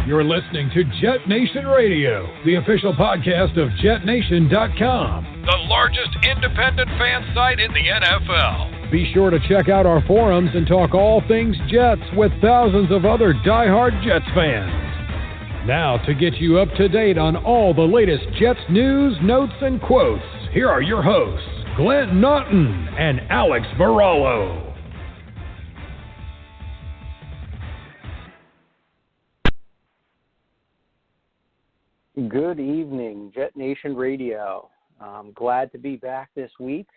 You're listening to JetNation Radio, the official podcast of JetNation.com, the largest independent fan site in the NFL. Be sure to check out our forums and talk all things Jets with thousands of other diehard Jets fans. Now, to get you up to date on all the latest Jets news, notes, and quotes, here are your hosts, Glenn Naughton and Alex Varallo. Good evening, JetNation Radio. I'm glad to be back this week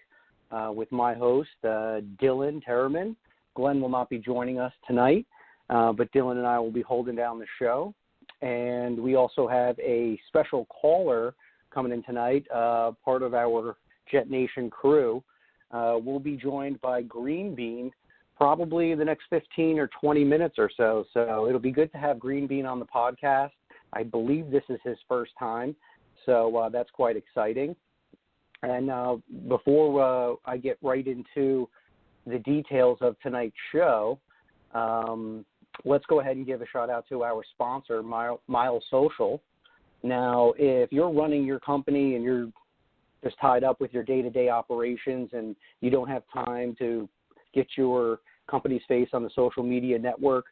with my host, Dylan Tereman. Glenn will not be joining us tonight, but Dylan and I will be holding down the show. And we also have a special caller coming in tonight, part of our JetNation crew. We'll be joined by GreenBean probably in the next 15 or 20 minutes or so. So it'll be good to have GreenBean on the podcast. I believe this is his first time, so that's quite exciting. And before I get right into the details of tonight's show, let's go ahead and give a shout-out to our sponsor, Mile Social. Now, if you're running your company and you're just tied up with your day-to-day operations and you don't have time to get your company's face on the social media network,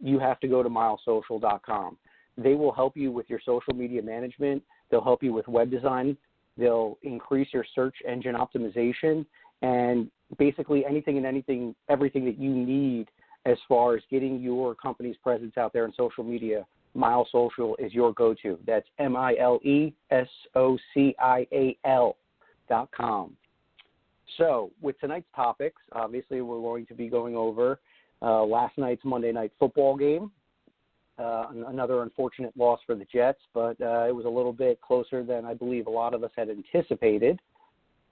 you have to go to milesocial.com. They will help you with your social media management. They'll help you with web design. They'll increase your search engine optimization and basically everything that you need as far as getting your company's presence out there in social media. Mile Social is your go-to. That's milesocial.com. So with tonight's topics, obviously we're going to be going over last night's Monday Night Football game. Another unfortunate loss for the Jets, but it was a little bit closer than I believe a lot of us had anticipated.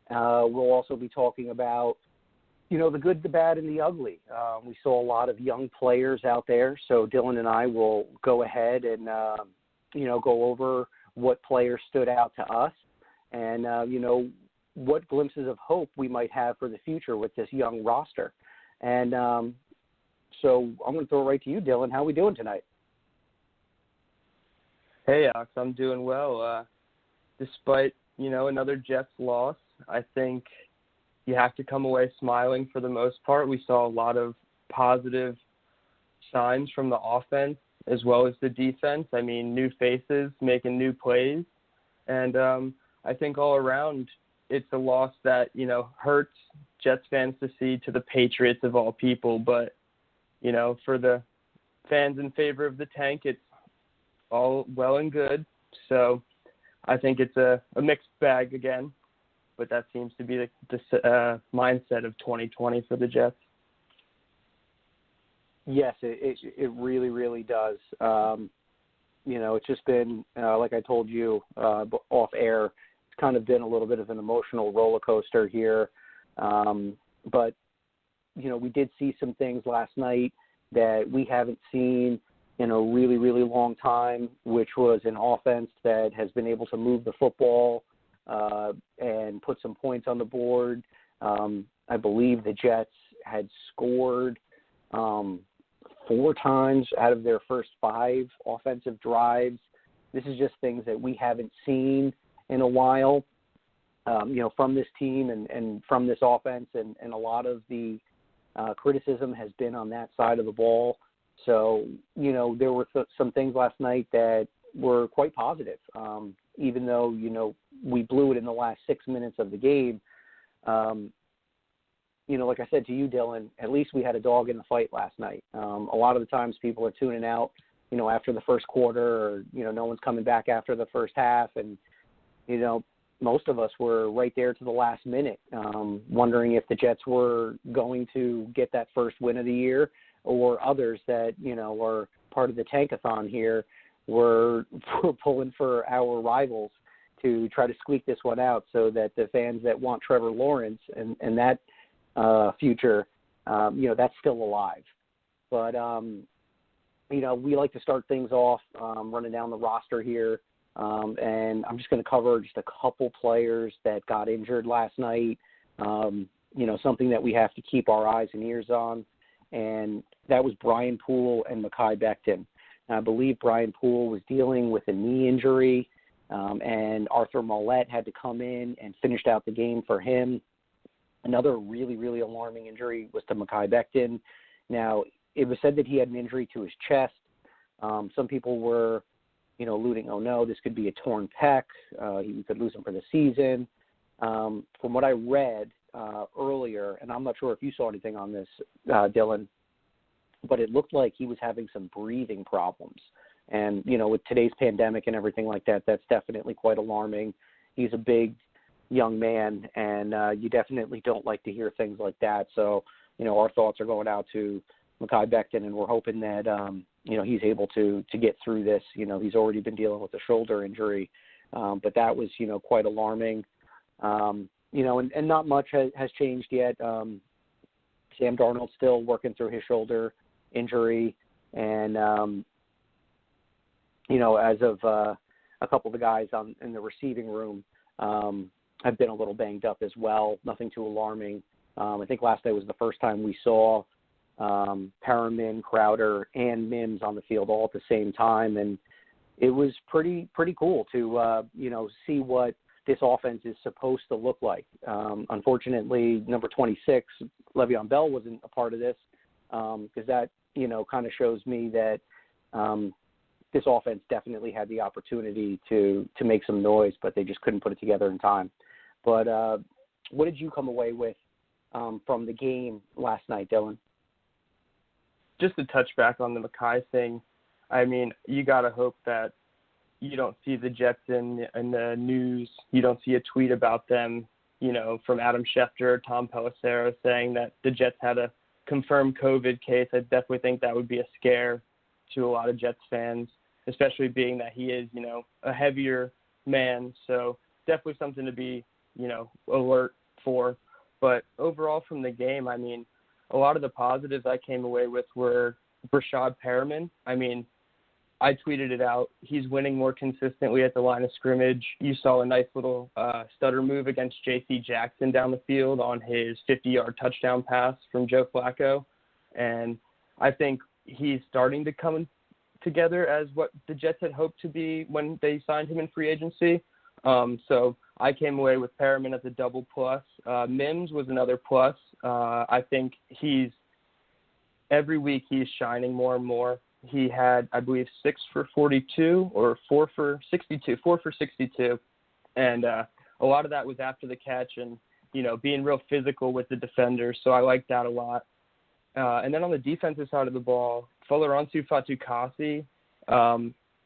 We'll also be talking about, the good, the bad, and the ugly. We saw a lot of young players out there, so Dylan and I will go ahead and, go over what players stood out to us and, what glimpses of hope we might have for the future with this young roster. And so I'm going to throw it right to you, Dylan. How are we doing tonight? Hey, Alex, I'm doing well. Despite, another Jets loss, I think you have to come away smiling for the most part. We saw a lot of positive signs from the offense as well as the defense. I mean, new faces making new plays. And I think all around it's a loss that, hurts Jets fans to see, to the Patriots of all people. But, for the fans in favor of the tank, it's all well and good. So I think it's a mixed bag again, but that seems to be the mindset of 2020 for the Jets. Yes, it really, really does. It's just been, like I told you off air, it's kind of been a little bit of an emotional roller coaster here. But, we did see some things last night that we haven't seen in a really, really long time, which was an offense that has been able to move the football and put some points on the board. I believe the Jets had scored 4 times out of their first 5 offensive drives. This is just things that we haven't seen in a while, from this team and from this offense, and a lot of the criticism has been on that side of the ball. So, there were some things last night that were quite positive. Even though, we blew it in the last 6 minutes of the game, like I said to you, Dylan, at least we had a dog in the fight last night. A lot of the times people are tuning out, after the first quarter or, no one's coming back after the first half. And, most of us were right there to the last minute, wondering if the Jets were going to get that first win of the year, or others that, are part of the tankathon here were pulling for our rivals to try to squeak this one out so that the fans that want Trevor Lawrence and that future, that's still alive. But, we like to start things off running down the roster here. And I'm just going to cover just a couple players that got injured last night, something that we have to keep our eyes and ears on. And that was Brian Poole and Mekhi Becton. I believe Brian Poole was dealing with a knee injury, and Arthur Mollett had to come in and finished out the game for him. Another really, really alarming injury was to Mekhi Becton. Now, it was said that he had an injury to his chest. Some people were, alluding, oh no, this could be a torn pec. He could lose him for the season. From what I read earlier, and I'm not sure if you saw anything on this, Dylan, but it looked like he was having some breathing problems. And, with today's pandemic and everything like that, that's definitely quite alarming. He's a big young man, and you definitely don't like to hear things like that. So, our thoughts are going out to Mekhi Becton, and we're hoping that, he's able to get through this. He's already been dealing with a shoulder injury, but that was, quite alarming. And not much has changed yet. Sam Darnold's still working through his shoulder injury, and, as of a couple of the guys in the receiving room have been a little banged up as well. Nothing too alarming. I think last night was the first time we saw Tereman, Crowder, and Mims on the field all at the same time, and it was pretty cool to see what this offense is supposed to look like. Unfortunately, number 26, Le'Veon Bell, wasn't a part of this because that kind of shows me that this offense definitely had the opportunity to make some noise, but they just couldn't put it together in time. But what did you come away with from the game last night, Dylan? Just to touch back on the Mekhi thing, I mean, you got to hope that you don't see the Jets in the news. You don't see a tweet about them, from Adam Schefter or Tom Pelissero saying that the Jets had a confirmed COVID case. I definitely think that would be a scare to a lot of Jets fans, especially being that he is, a heavier man. So definitely something to be, alert for. But overall from the game, I mean, a lot of the positives I came away with were Brashad Perriman. I mean, I tweeted it out. He's winning more consistently at the line of scrimmage. You saw a nice little stutter move against J.C. Jackson down the field on his 50-yard touchdown pass from Joe Flacco. And I think he's starting to come together as what the Jets had hoped to be when they signed him in free agency. So I came away with Perriman as a double plus. Mims was another plus. I think every week he's shining more and more. He had, I believe, 6 for 42 or 4 for 62. And a lot of that was after the catch and, being real physical with the defenders. So I like that a lot. And then on the defensive side of the ball, Folaronsu Fatukasi,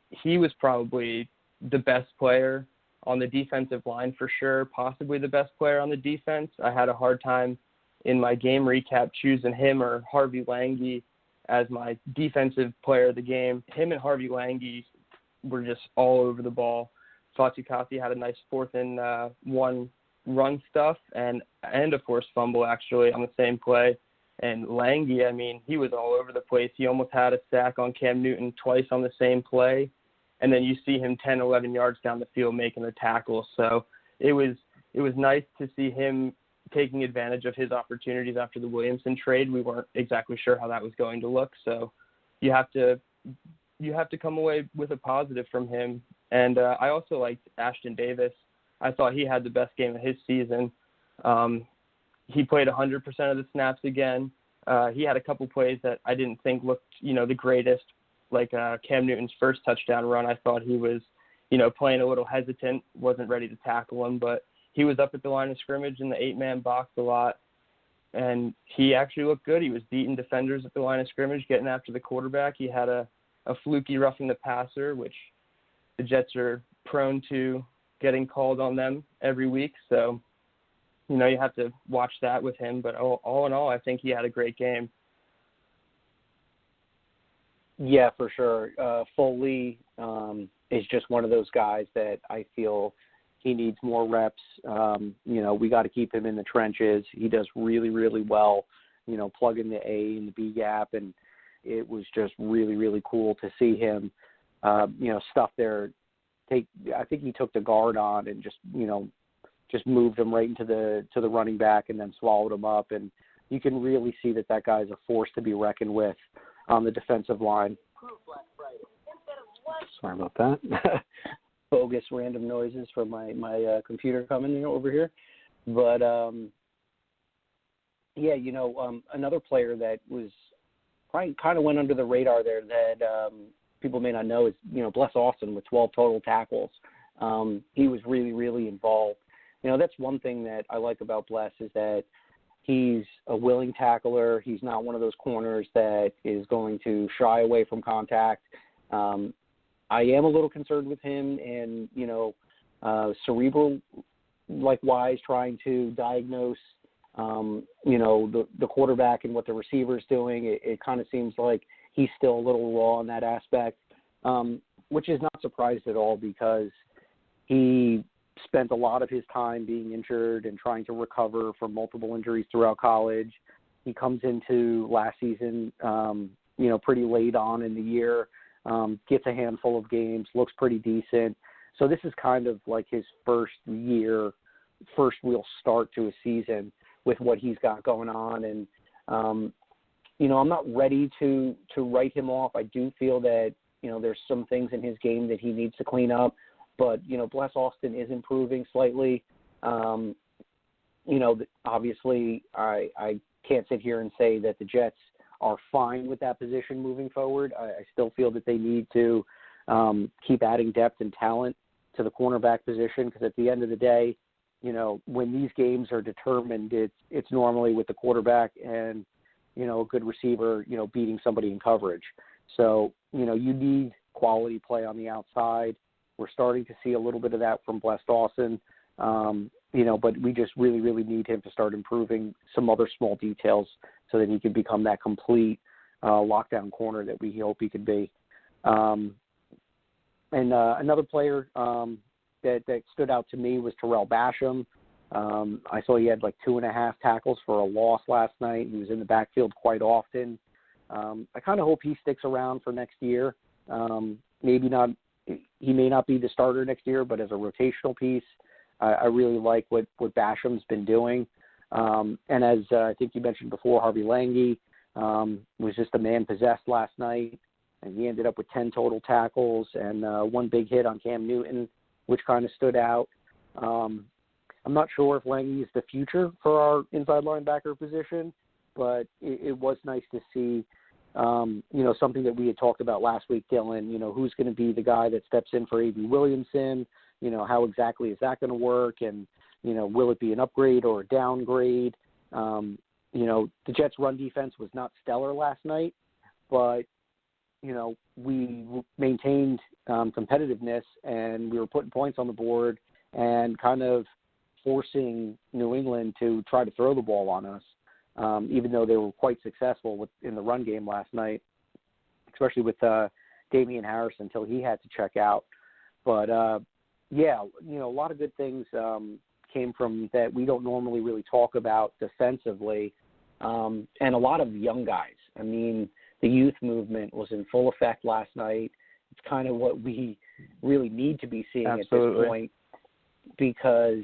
he was probably the best player on the defensive line for sure, possibly the best player on the defense. I had a hard time in my game recap choosing him or Harvey Lange as my defensive player of the game. Him and Harvey Lange were just all over the ball. Fatukasi had a nice 4th and 1 run stuff and a forced fumble actually on the same play. And Lange, I mean, he was all over the place. He almost had a sack on Cam Newton twice on the same play. And then you see him 10, 11 yards down the field making the tackle. So it was nice to see him taking advantage of his opportunities after the Williamson trade. We weren't exactly sure how that was going to look. So you have to come away with a positive from him. And I also liked Ashton Davis. I thought he had the best game of his season. He played 100% of the snaps again. He had a couple plays that I didn't think looked, the greatest, like Cam Newton's first touchdown run. I thought he was, playing a little hesitant, wasn't ready to tackle him, but he was up at the line of scrimmage in the 8-man box a lot, and he actually looked good. He was beating defenders at the line of scrimmage, getting after the quarterback. He had a fluky roughing the passer, which the Jets are prone to getting called on them every week. So, you have to watch that with him. But all in all, I think he had a great game. Yeah, for sure. Foley is just one of those guys that I feel he needs more reps. We got to keep him in the trenches. He does really, really well, plugging the A and the B gap. And it was just really, really cool to see him, stuff there. I think he took the guard on and just moved him right into the running back and then swallowed him up. And you can really see that guy's a force to be reckoned with on the defensive line. Sorry about that. Bogus random noises from my computer coming in over here. But, another player that was probably kind of went under the radar there that people may not know is, Bless Austin with 12 total tackles. He was really, really involved. That's one thing that I like about Bless is that he's a willing tackler. He's not one of those corners that is going to shy away from contact. I am a little concerned with him and, cerebral, likewise, trying to diagnose, the quarterback and what the receiver's doing. It kind of seems like he's still a little raw in that aspect, which is not surprised at all because he spent a lot of his time being injured and trying to recover from multiple injuries throughout college. He comes into last season, pretty late on in the year, gets a handful of games, looks pretty decent. So this is kind of like his first real start to a season with what he's got going on. And, I'm not ready to write him off. I do feel that, there's some things in his game that he needs to clean up. But, Bless Austin is improving slightly. Obviously I can't sit here and say that the Jets are fine with that position moving forward. I still feel that they need to keep adding depth and talent to the cornerback position because at the end of the day, when these games are determined, it's normally with the quarterback and, a good receiver, beating somebody in coverage. So, you need quality play on the outside. We're starting to see a little bit of that from Bless Austin, but we just really, really need him to start improving some other small details so that he can become that complete lockdown corner that we hope he could be. And another player that stood out to me was Terrell Basham. I saw he had like 2.5 tackles for a loss last night. He was in the backfield quite often. I kind of hope he sticks around for next year. Maybe not. He may not be the starter next year, but as a rotational piece, I really like what Basham's been doing. And as I think you mentioned before, Harvey Lange was just a man possessed last night, and he ended up with 10 total tackles and one big hit on Cam Newton, which kind of stood out. I'm not sure if Lange is the future for our inside linebacker position, but it was nice to see something that we had talked about last week, Dylan, who's going to be the guy that steps in for A.B. Williamson, how exactly is that going to work, and, will it be an upgrade or a downgrade? The Jets' run defense was not stellar last night, but, we maintained competitiveness, and we were putting points on the board and kind of forcing New England to try to throw the ball on us. Even though they were quite successful in the run game last night, especially with Damian Harris until he had to check out. But, a lot of good things came from that we don't normally really talk about defensively, and a lot of young guys. I mean, the youth movement was in full effect last night. It's kind of what we really need to be seeing Absolutely. At this point because,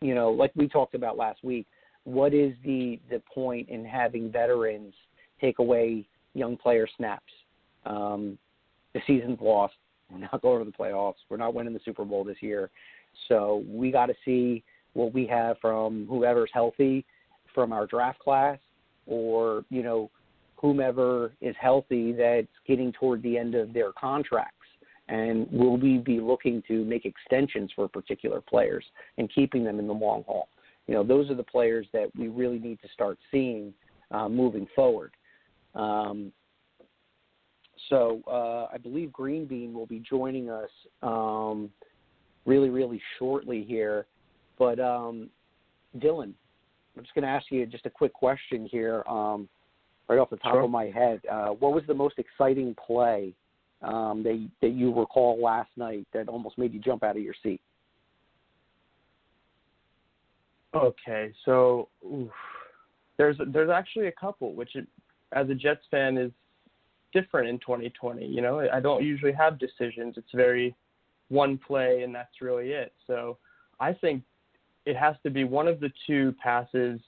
like we talked about last week, what is the point in having veterans take away young player snaps? The season's lost. We're not going to the playoffs. We're not winning the Super Bowl this year. So we got to see what we have from whoever's healthy from our draft class or, whomever is healthy that's getting toward the end of their contracts. And will we be looking to make extensions for particular players and keeping them in the long haul? Those are the players that we really need to start seeing moving forward. So I believe GreenBean will be joining us really, really shortly here. But, Dylan, I'm just going to ask you just a quick question here right off the top of my head. What was the most exciting play that you recall last night that almost made you jump out of your seat? Okay, so there's actually a couple, which as a Jets fan is different in 2020. I don't usually have decisions. It's very one play, and that's really it. So I think it has to be one of the two passes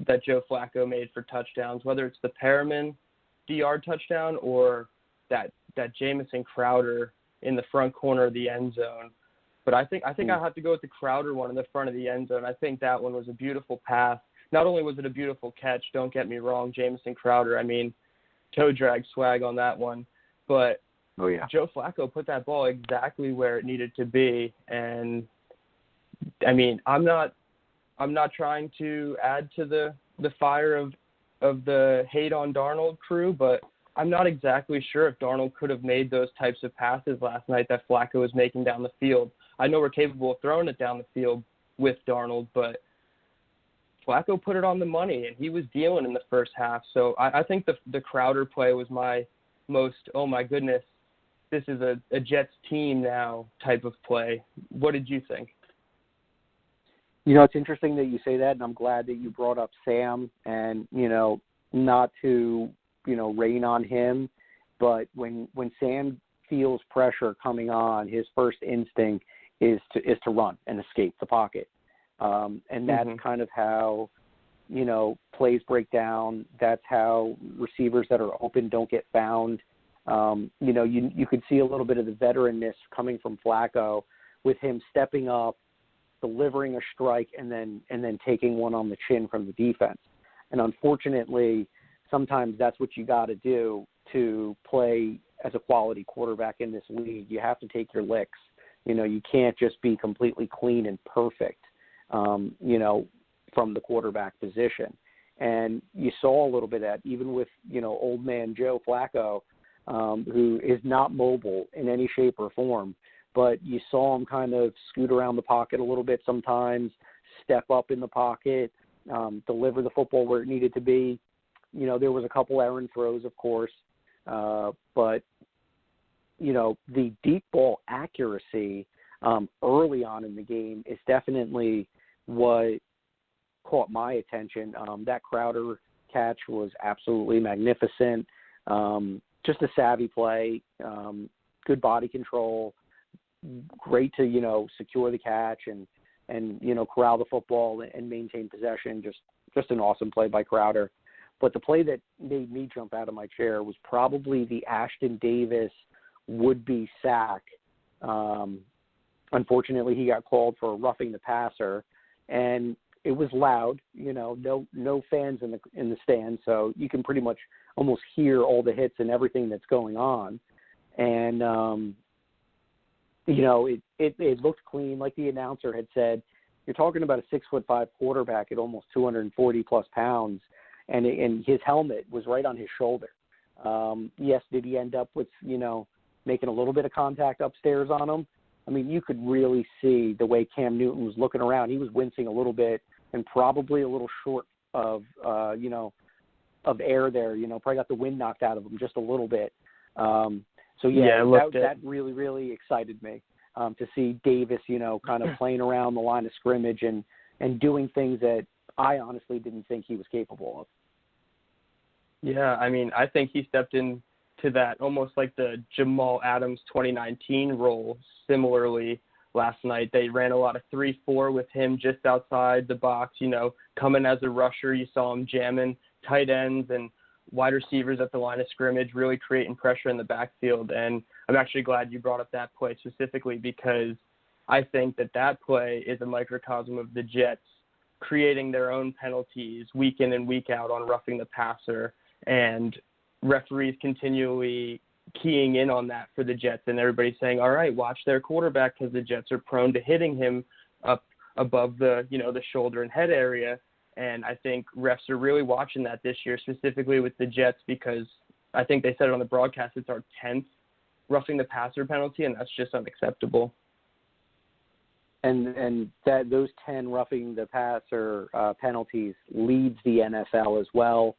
that Joe Flacco made for touchdowns, whether it's the Tereman DR touchdown or that Jamison Crowder in the front corner of the end zone. But I think I'll have to go with the Crowder one in the front of the end zone. I think that one was a beautiful pass. Not only was it a beautiful catch, don't get me wrong, Jamison Crowder, I mean, toe drag swag on that one. But Joe Flacco put that ball exactly where it needed to be. And, I mean, I'm not trying to add to the fire of the hate on Darnold crew, but I'm not exactly sure if Darnold could have made those types of passes last night that Flacco was making down the field. I know we're capable of throwing it down the field with Darnold, but Flacco put it on the money, and he was dealing in the first half. So I think the Crowder play was my most, oh, my goodness, this is a Jets team now type of play. What did you think? You know, it's interesting that you say that, and I'm glad that you brought up Sam and, you know, not to, you know, rain on him, but when Sam feels pressure coming on, his first instinct is to run and escape the pocket. And that's kind of how, you know, plays break down. That's how receivers that are open don't get found. You know, you could see a little bit of the veteranness coming from Flacco with him stepping up, delivering a strike, and then taking one on the chin from the defense. And unfortunately, sometimes that's what you got to do to play as a quality quarterback in this league. You have to take your licks. You know, you can't just be completely clean and perfect, you know, from the quarterback position. And you saw a little bit of that even with, you know, old man Joe Flacco, who is not mobile in any shape or form, but you saw him kind of scoot around the pocket a little bit sometimes, step up in the pocket, deliver the football where it needed to be. You know, there was a couple errant throws, of course, but, you know, the deep ball accuracy early on in the game is definitely what caught my attention. That Crowder catch was absolutely magnificent. Just a savvy play, good body control, great to, you know, secure the catch and you know, corral the football and maintain possession. Just an awesome play by Crowder. But the play that made me jump out of my chair was probably the Ashton Davis would-be sack. Unfortunately, he got called for roughing the passer, and it was loud. You know, no fans in the stand, so you can pretty much almost hear all the hits and everything that's going on. And you know, it looked clean, like the announcer had said. You're talking about a 6'5" quarterback at almost 240 plus pounds, and his helmet was right on his shoulder. Yes, did he end up with, you know, making a little bit of contact upstairs on him? I mean, you could really see the way Cam Newton was looking around. He was wincing a little bit and probably a little short of, you know, of air there. You know, probably got the wind knocked out of him just a little bit. So, that really, really excited me to see Davis, you know, kind of playing around the line of scrimmage and doing things that I honestly didn't think he was capable of. Yeah, I mean, I think he stepped into that almost like the Jamal Adams 2019 role similarly last night. They ran a lot of 3-4 with him just outside the box, you know, coming as a rusher. You saw him jamming tight ends and wide receivers at the line of scrimmage, really creating pressure in the backfield. And I'm actually glad you brought up that play specifically because I think that play is a microcosm of the Jets creating their own penalties week in and week out on roughing the passer, and referees continually keying in on that for the Jets, and everybody's saying, all right, watch their quarterback because the Jets are prone to hitting him up above the, you know, the shoulder and head area. And I think refs are really watching that this year, specifically with the Jets, because I think they said it on the broadcast, it's our 10th roughing the passer penalty, and that's just unacceptable. And that those 10 roughing the passer penalties leads the NFL as well.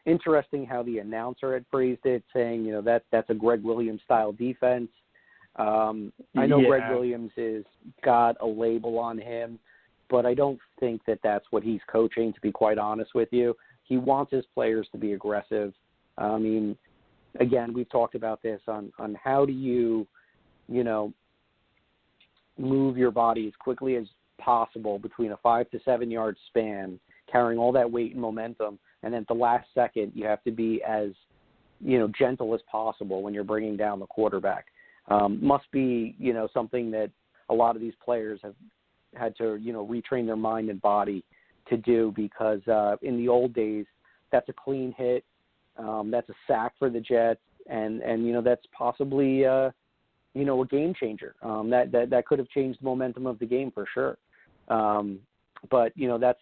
Interesting how the announcer had phrased it, saying, you know, that's a Greg Williams style defense. I know Greg Williams is got a label on him, but I don't think that that's what he's coaching, to be quite honest with you. He wants his players to be aggressive. I mean, again, we've talked about this on how do you, you know, move your body as quickly as possible between a 5 to 7 yard span, carrying all that weight and momentum, and then at the last second you have to be as, you know, gentle as possible when you're bringing down the quarterback. Must be, something that a lot of these players have had to, retrain their mind and body to do, because in the old days, that's a clean hit. That's a sack for the Jets. And that's possibly, a game changer. That could have changed the momentum of the game for sure. But, that's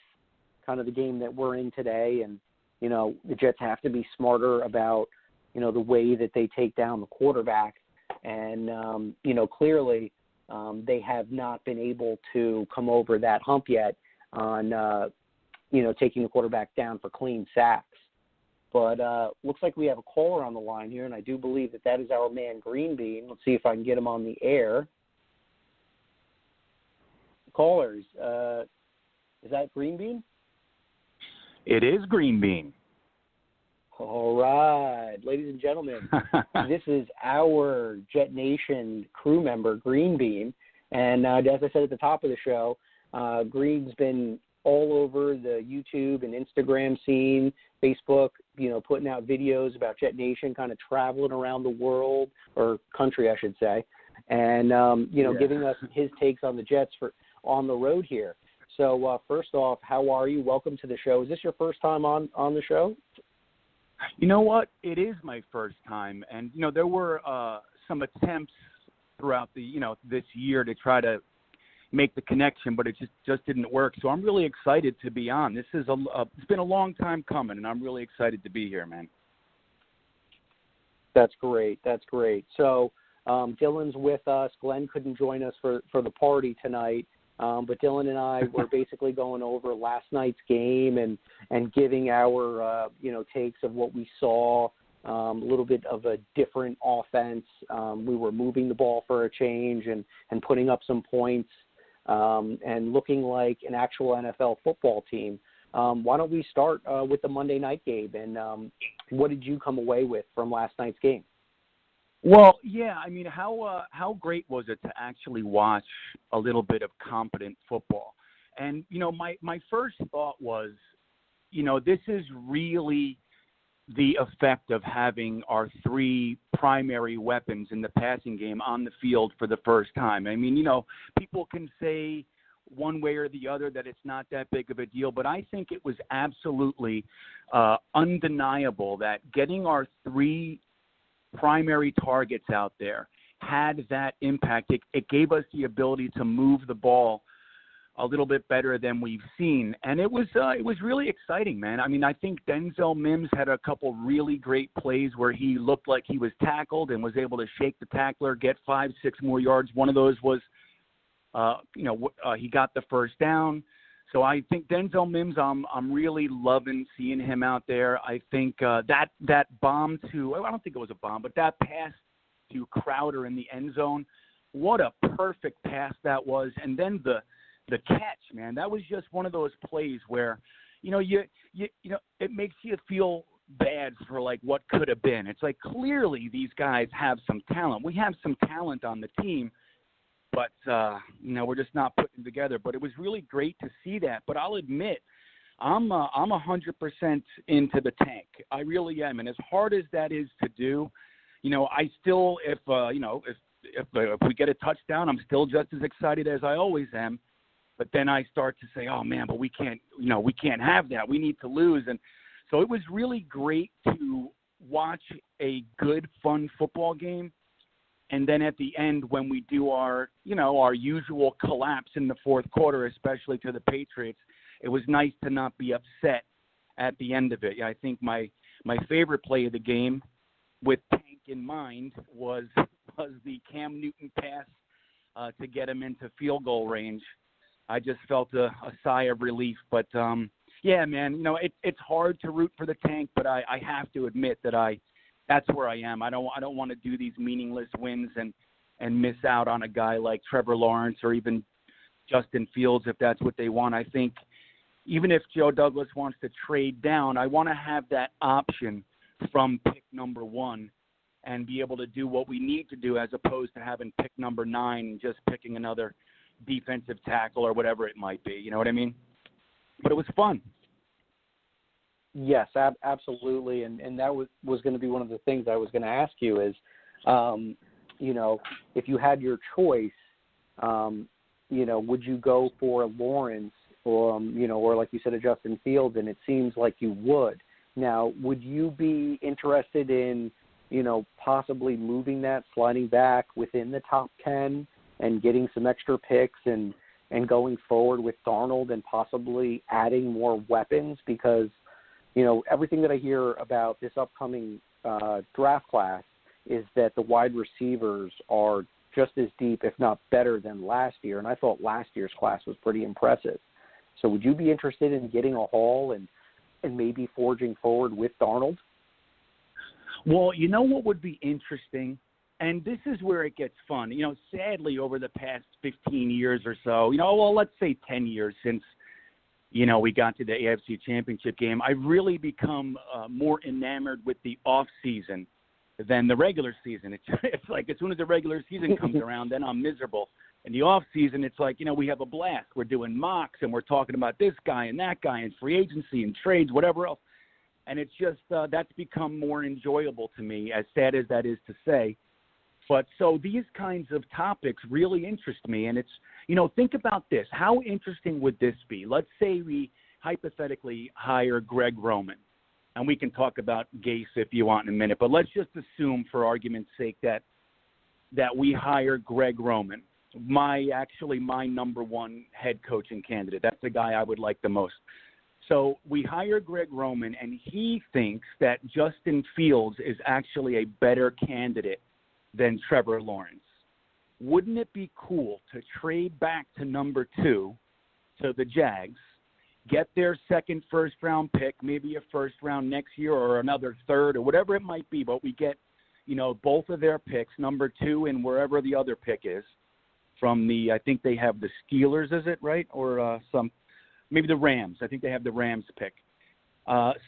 kind of the game that we're in today. And, the Jets have to be smarter about, the way that they take down the quarterback. And, clearly they have not been able to come over that hump yet on, taking the quarterback down for clean sacks. But looks like we have a caller on the line here, and I do believe that is our man GreenBean. Let's see if I can get him on the air. Callers, is that GreenBean? It is GreenBean. All right. Ladies and gentlemen, this is our JetNation crew member, GreenBean. And as I said at the top of the show, Green's been all over the YouTube and Instagram scene, Facebook, putting out videos about JetNation, kind of traveling around the world, or country, I should say, and, giving us his takes on the Jets on the road here. So first off, how are you? Welcome to the show. Is this your first time on the show? You know what? It is my first time. And, there were some attempts throughout this year to try to make the connection, but it just didn't work. So I'm really excited to be on. This is it's been a long time coming, and I'm really excited to be here, man. That's great. So Dylan's with us. Glenn couldn't join us for the party tonight, but Dylan and I were basically going over last night's game and giving our takes of what we saw. A little bit of a different offense. We were moving the ball for a change and putting up some points. And looking like an actual NFL football team. Why don't we start with the Monday night game? And what did you come away with from last night's game? Well, yeah, I mean, how great was it to actually watch a little bit of competent football? And, my first thought was, this is really the effect of having our three primary weapons in the passing game on the field for the first time. I mean, people can say one way or the other that it's not that big of a deal, but I think it was absolutely undeniable that getting our three primary targets out there had that impact. It gave us the ability to move the ball a little bit better than we've seen. And it was really exciting, man. I mean, I think Denzel Mims had a couple really great plays where he looked like he was tackled and was able to shake the tackler, get 5-6 more yards. One of those was, he got the first down. So I think Denzel Mims, I'm really loving seeing him out there. I think that bomb to, I don't think it was a bomb, but that pass to Crowder in the end zone, what a perfect pass that was. And then the catch, man, that was just one of those plays where, it makes you feel bad for like what could have been. It's like clearly these guys have some talent. We have some talent on the team, but we're just not putting it together. But it was really great to see that. But I'll admit, I'm 100% into the tank. I really am. And as hard as that is to do, I still, if we get a touchdown, I'm still just as excited as I always am. But then I start to say, oh, man, but we can't have that. We need to lose. And so it was really great to watch a good, fun football game. And then at the end, when we do our usual collapse in the fourth quarter, especially to the Patriots, it was nice to not be upset at the end of it. I think my favorite play of the game, with Tank in mind, was the Cam Newton pass to get him into field goal range. I just felt a sigh of relief. But, yeah, man, it's hard to root for the Tank, but I have to admit that that's where I am. I don't want to do these meaningless wins and miss out on a guy like Trevor Lawrence or even Justin Fields if that's what they want. I think even if Joe Douglas wants to trade down, I want to have that option from pick number 1 and be able to do what we need to do as opposed to having pick number 9 and just picking another defensive tackle or whatever it might be. You know what I mean? But it was fun. Yes, absolutely. And that was going to be one of the things I was going to ask you is, if you had your choice, would you go for Lawrence or like you said, a Justin Fields? And it seems like you would. Now, would you be interested in, possibly moving that, sliding back within the top 10 and getting some extra picks and going forward with Darnold and possibly adding more weapons? Because, everything that I hear about this upcoming draft class is that the wide receivers are just as deep, if not better, than last year. And I thought last year's class was pretty impressive. So would you be interested in getting a haul and maybe forging forward with Darnold? Well, what would be interesting, and this is where it gets fun. Sadly, over the past 15 years or so, let's say 10 years since, we got to the AFC Championship game, I've really become more enamored with the off season than the regular season. It's like as soon as the regular season comes around, then I'm miserable. In the off season, it's like, we have a blast. We're doing mocks and we're talking about this guy and that guy and free agency and trades, whatever else. And it's just that's become more enjoyable to me, as sad as that is to say. But so these kinds of topics really interest me. And it's, think about this. How interesting would this be? Let's say we hypothetically hire Greg Roman. And we can talk about Gase if you want in a minute. But let's just assume, for argument's sake, that we hire Greg Roman. My number one head coaching candidate. That's the guy I would like the most. So we hire Greg Roman, and he thinks that Justin Fields is actually a better candidate than Trevor Lawrence. Wouldn't it be cool to trade back to number 2 to the Jags, get their second first-round pick, maybe a first round next year or another third or whatever it might be, but we get, both of their picks, number 2 and wherever the other pick is, from I think they have the Steelers, is it, right? Or maybe the Rams. I think they have the Rams pick.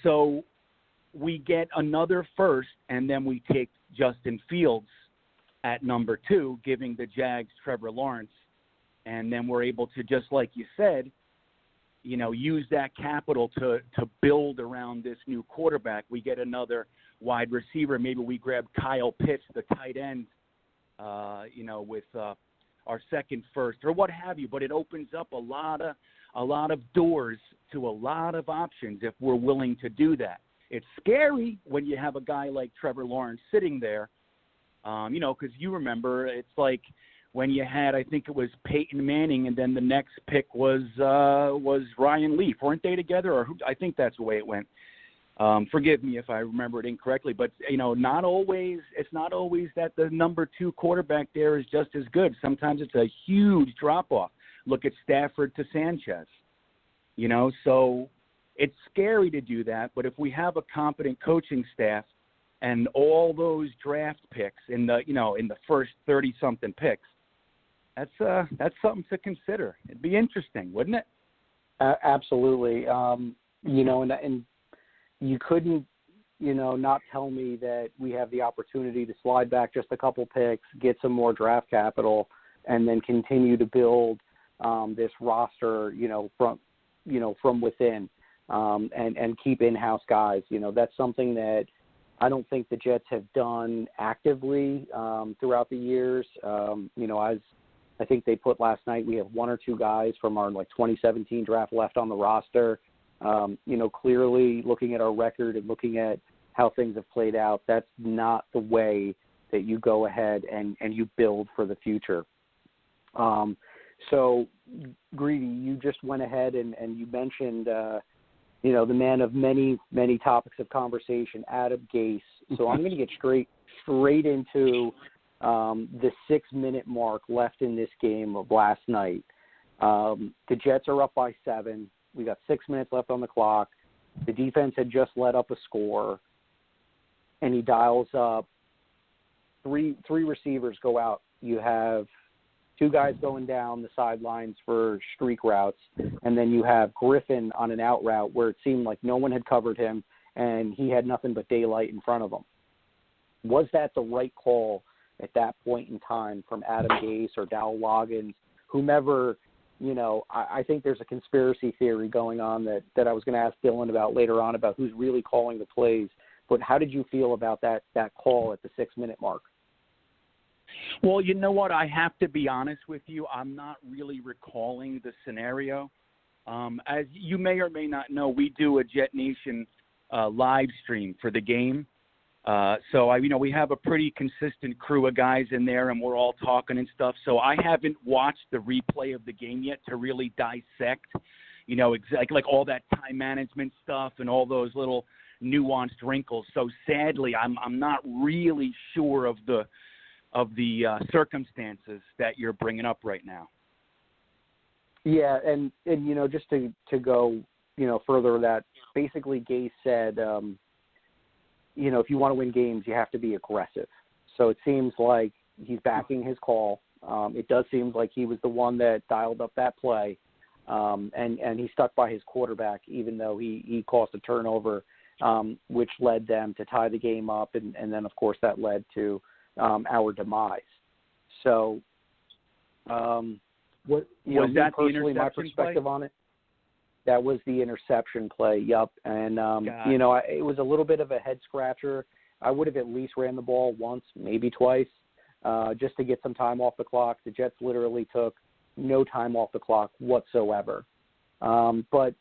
So we get another first, and then we take Justin Fields at number 2, giving the Jags Trevor Lawrence. And then we're able to, just like you said, use that capital to build around this new quarterback. We get another wide receiver. Maybe we grab Kyle Pitts, the tight end, with our second first or what have you. But it opens up a lot of doors to a lot of options if we're willing to do that. It's scary when you have a guy like Trevor Lawrence sitting there, because you remember it's like when you had, I think it was Peyton Manning, and then the next pick was Ryan Leaf. Weren't they together? Or I think that's the way it went. Forgive me if I remember it incorrectly, but it's not always that the number 2 quarterback there is just as good. Sometimes it's a huge drop off. Look at Stafford to Sanchez. So it's scary to do that. But if we have a competent coaching staff and all those draft picks in the first 30-something picks, that's something to consider. It'd be interesting, wouldn't it? Absolutely. And you couldn't, not tell me that we have the opportunity to slide back just a couple picks, get some more draft capital, and then continue to build this roster, from within, and keep in-house guys. That's something that I don't think the Jets have done actively throughout the years. As I think they put last night, we have 1 or 2 guys from our 2017 draft left on the roster. Clearly looking at our record and looking at how things have played out, that's not the way that you go ahead and you build for the future. So, Greedy, you just went ahead and you mentioned, the man of many, many topics of conversation, Adam Gase. So I'm going to get straight into the 6-minute mark left in this game of last night. The Jets are up by 7. We got 6 minutes left on the clock. The defense had just let up a score, and he dials up. Three receivers go out. You have 2 guys going down the sidelines for streak routes, and then you have Griffin on an out route where it seemed like no one had covered him, and he had nothing but daylight in front of him. Was that the right call at that point in time from Adam Gase or Dowell Loggins, whomever? I think there's a conspiracy theory going on that I was going to ask Dylan about later on about who's really calling the plays. But how did you feel about that call at the 6-minute mark? Well, you know what? I have to be honest with you. I'm not really recalling the scenario. As you may or may not know, we do a JetNation live stream for the game. So we have a pretty consistent crew of guys in there, and we're all talking and stuff. So I haven't watched the replay of the game yet to really dissect, like all that time management stuff and all those little nuanced wrinkles. So sadly, I'm not really sure of the circumstances that you're bringing up right now. Yeah, and just to go further, that basically Gase said, if you want to win games, you have to be aggressive. So it seems like he's backing his call. It does seem like he was the one that dialed up that play, and he stuck by his quarterback, even though he caused a turnover, which led them to tie the game up, and then, of course, that led to our demise. So was that personally, my perspective play? on it, that was the interception play, yup. And, it was a little bit of a head-scratcher. I would have at least ran the ball once, maybe twice, just to get some time off the clock. The Jets literally took no time off the clock whatsoever. But,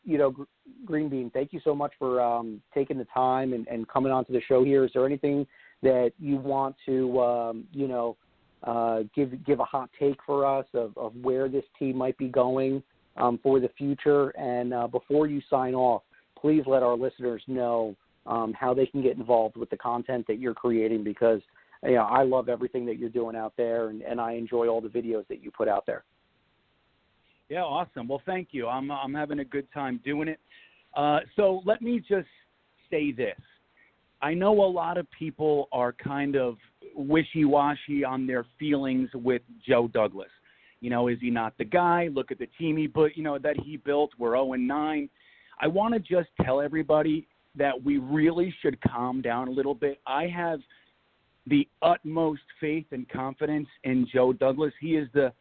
GreenBean, thank you so much for taking the time and coming onto the show here. Is there anything that you want to, give a hot take for us of where this team might be going for the future? And before you sign off, please let our listeners know how they can get involved with the content that you're creating, because I love everything that you're doing out there, and I enjoy all the videos that you put out there. Yeah, awesome. Well, thank you. I'm having a good time doing it. So let me just say this. I know a lot of people are kind of wishy-washy on their feelings with Joe Douglas. Is he not the guy? Look at the team that he built. We're 0-9. I want to just tell everybody that we really should calm down a little bit. I have the utmost faith and confidence in Joe Douglas. He is the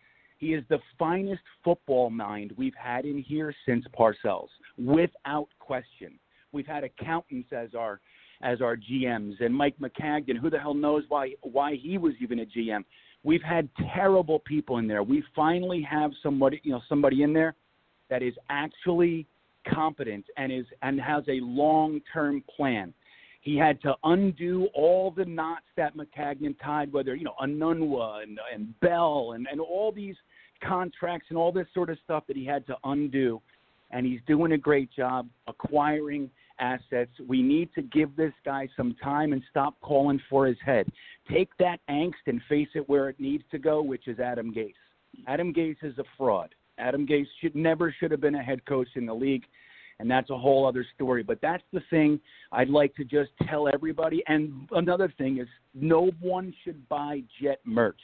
finest football mind we've had in here since Parcells, without question. We've had accountants as our GMs, and Mike McCagden, who the hell knows why he was even a GM. We've had terrible people in there. We finally have somebody in there that is actually competent and has a long-term plan. He had to undo all the knots that McCagden tied, whether Anunwa and Bell and all these contracts and all this sort of stuff that he had to undo. And he's doing a great job acquiring assets. We need to give this guy some time and stop calling for his head. Take that angst and face it where it needs to go, which is Adam Gase. Adam Gase is a fraud. Adam Gase never should have been a head coach in the league, and that's a whole other story. But that's the thing I'd like to just tell everybody. And another thing is no one should buy Jet merch.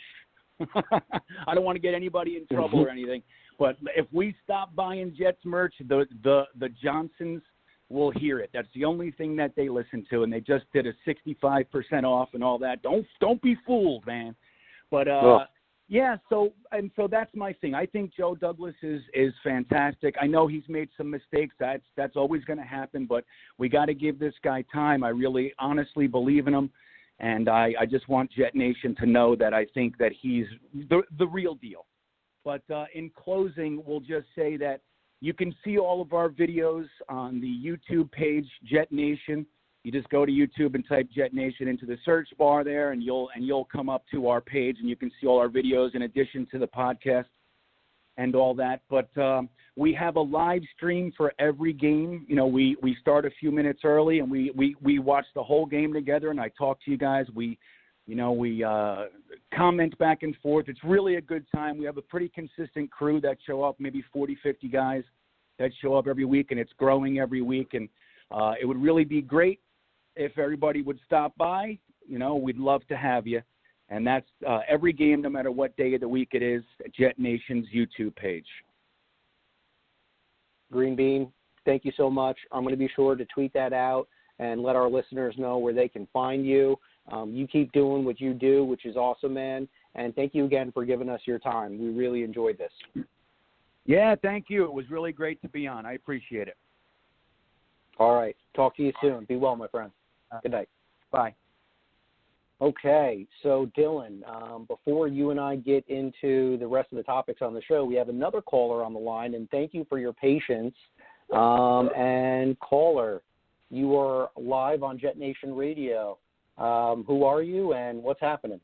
I don't want to get anybody in trouble or anything, but if we stop buying Jets merch, the Johnsons will hear it. That's the only thing that they listen to, and they just did a 65% off and all that. Don't be fooled, man. But yeah, so that's my thing. I think Joe Douglas is fantastic. I know he's made some mistakes. That's always going to happen, but we got to give this guy time. I really honestly believe in him, and I just want JetNation to know that I think that he's the real deal. But in closing, we'll just say that you can see all of our videos on the YouTube page, JetNation. You just go to YouTube and type JetNation into the search bar there, and you'll come up to our page, and you can see all our videos in addition to the podcast and all that. But we have a live stream for every game. We start a few minutes early, and we watch the whole game together, and I talk to you guys. We comment back and forth. It's really a good time. We have a pretty consistent crew that show up, maybe 40, 50 guys that show up every week, and it's growing every week. And it would really be great if everybody would stop by. We'd love to have you. And that's every game, no matter what day of the week it is, at JetNation's YouTube page. GreenBean, thank you so much. I'm going to be sure to tweet that out and let our listeners know where they can find you. You keep doing what you do, which is awesome, man. And thank you again for giving us your time. We really enjoyed this. Yeah, thank you. It was really great to be on. I appreciate it. All right. Talk to you soon. Be well, my friend. Good night. Bye. Okay, so Dylan, before you and I get into the rest of the topics on the show, we have another caller on the line, and thank you for your patience. And caller, you are live on JetNation Radio. Who are you, and what's happening?